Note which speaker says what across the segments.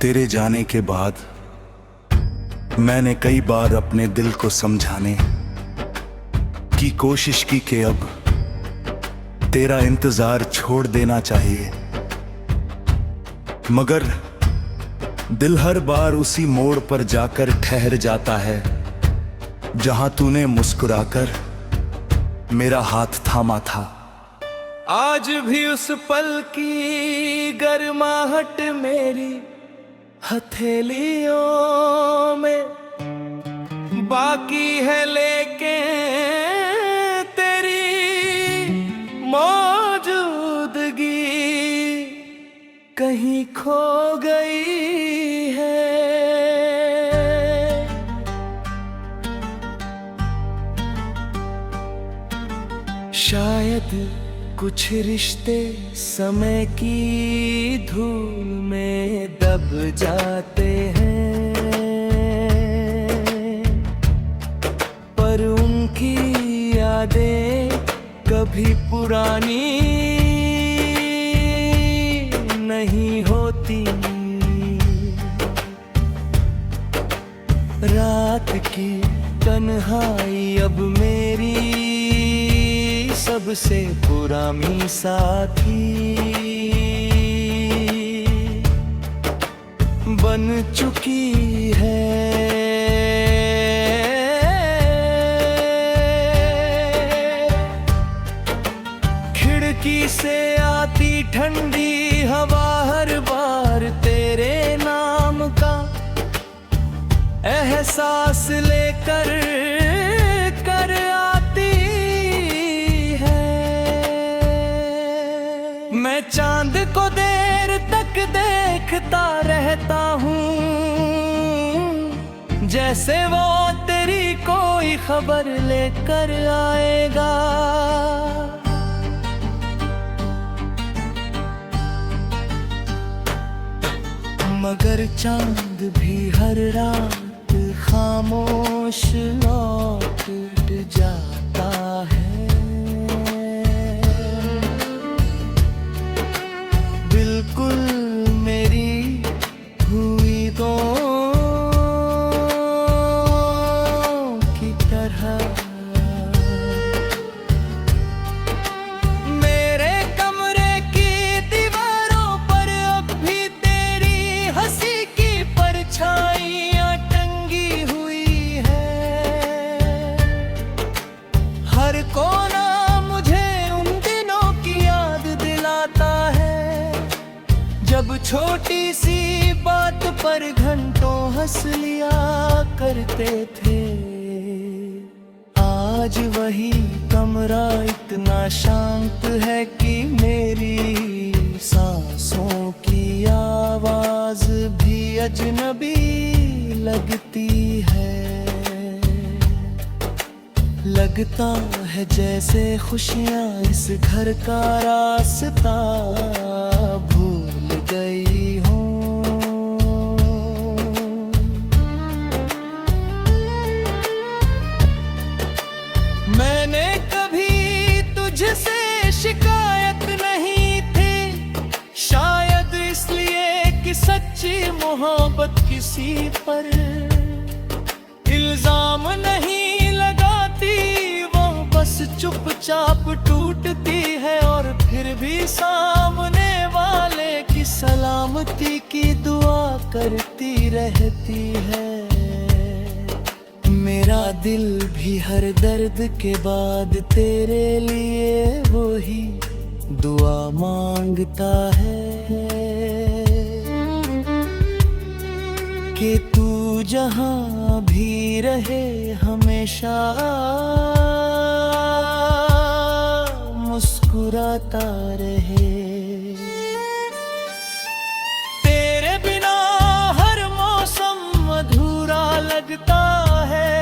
Speaker 1: तेरे जाने के बाद मैंने कई बार अपने दिल को समझाने की कोशिश की कि अब तेरा इंतजार छोड़ देना चाहिए, मगर दिल हर बार उसी मोड़ पर जाकर ठहर जाता है जहां तूने मुस्कुराकर मेरा हाथ थामा था।
Speaker 2: आज भी उस पल की गर्माहट मेरी हथेलियों में बाकी है, लेके तेरी मौजूदगी कहीं खो गई है। शायद कुछ रिश्ते समय की धूल में दब जाते हैं, पर उनकी यादें कभी पुरानी नहीं होती। रात की तन्हाई अब मेरी सबसे पुरानी साथी बन चुकी है। खिड़की से आती ठंडी हवा हर बार तेरे नाम का एहसास लेकर मैं चांद को देर तक देखता रहता हूँ, जैसे वो तेरी कोई खबर लेकर आएगा। मगर चांद भी हर रात खामोश लौट जाता है। बिल्कुल मेरी हुई दो की तरह मेरे कमरे की दीवारों पर अब भी तेरी हंसी की परछाइयां टंगी हुई है। हर कोना मुझे उन दिनों की याद दिलाता है जब छोटी सी बात पर घंटों हंस लिया करते थे। आज वही कमरा इतना शांत है कि मेरी सांसों की आवाज भी अजनबी लगती है। लगता है जैसे खुशियां इस घर का रास्ता भूल गई हूँ। मैंने कभी तुझसे शिकायत नहीं थी, शायद इसलिए कि सच्ची मोहब्बत किसी पर इल्जाम नहीं लगाती। वो बस चुपचाप टूटती है और फिर भी सामने वाले की सलामती की दुआ करती रहती है। मेरा दिल भी हर दर्द के बाद तेरे लिए वही दुआ मांगता है कि तू जहां भी रहे हमेशा मुस्कुराता रहे। तेरे बिना हर मौसम अधूरा लगता है।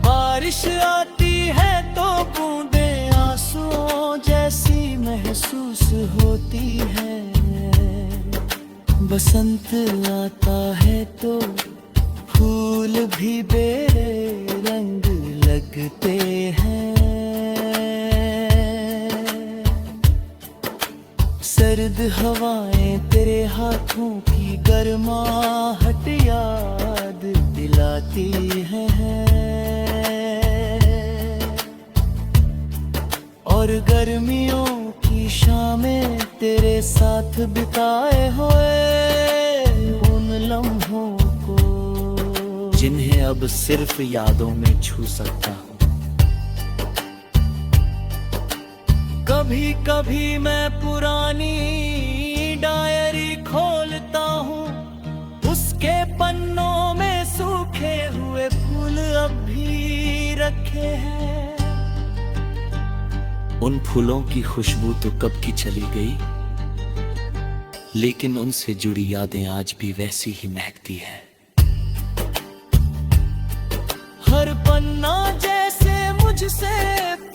Speaker 2: बारिश आती है तो बूंदें आंसुओं जैसी महसूस होती है। बसंत आता है तो फूल भी बेरंग लगते हैं। सर्द हवाएं तेरे हाथों की गर्माहट याद दिलाती हैं, और गर्मियों की शामें तेरे साथ बिताए हुए उन लम्हों को जिन्हें अब सिर्फ यादों में छू सकता हूँ। कभी कभी मैं पुरानी डायरी खोलता हूँ, उसके पन्नों में सूखे हुए फूल अब भी रखे हैं। उन फूलों की खुशबू तो कब की चली गई, लेकिन उनसे जुड़ी यादें आज भी वैसी ही महकती है। हर पन्ना जैसे मुझसे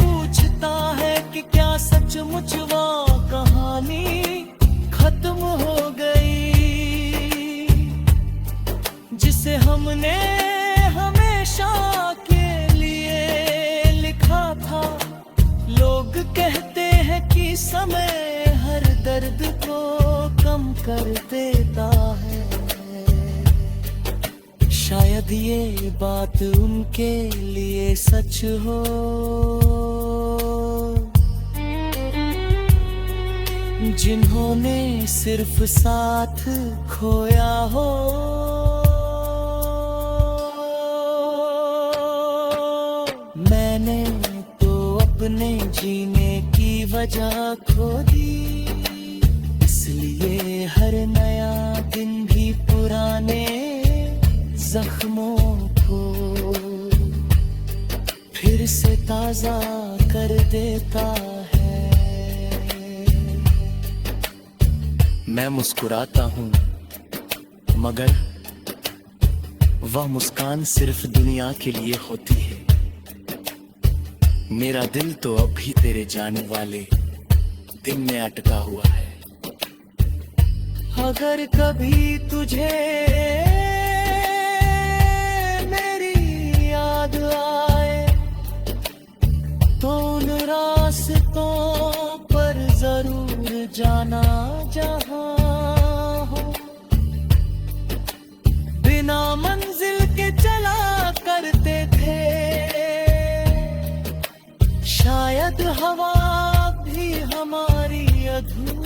Speaker 2: पूछता है कि क्या सचमुच वो कहानी खत्म हो गई, जिसे हमने हमेशा के लिए लिखा था। लोग कहते हैं कि समय हर दर्द को कम कर देता है, शायद ये बात उनके लिए सच हो जिन्होंने सिर्फ साथ खोया हो। मैंने तो अपने जीने की वजह खो दी, इसलिए हर नया दिन भी पुराने जख्मों को फिर से ताजा कर देता है। मैं मुस्कुराता हूँ, मगर वह मुस्कान सिर्फ दुनिया के लिए होती है। मेरा दिल तो अब भी तेरे जाने वाले दिन में अटका हुआ है। अगर कभी तुझे मेरी याद आए तो उन रास्तों पर जरूर जाना जहां हो। बिना मंजिल के चला करते थे, शायद हवा भी हमारी अधूरी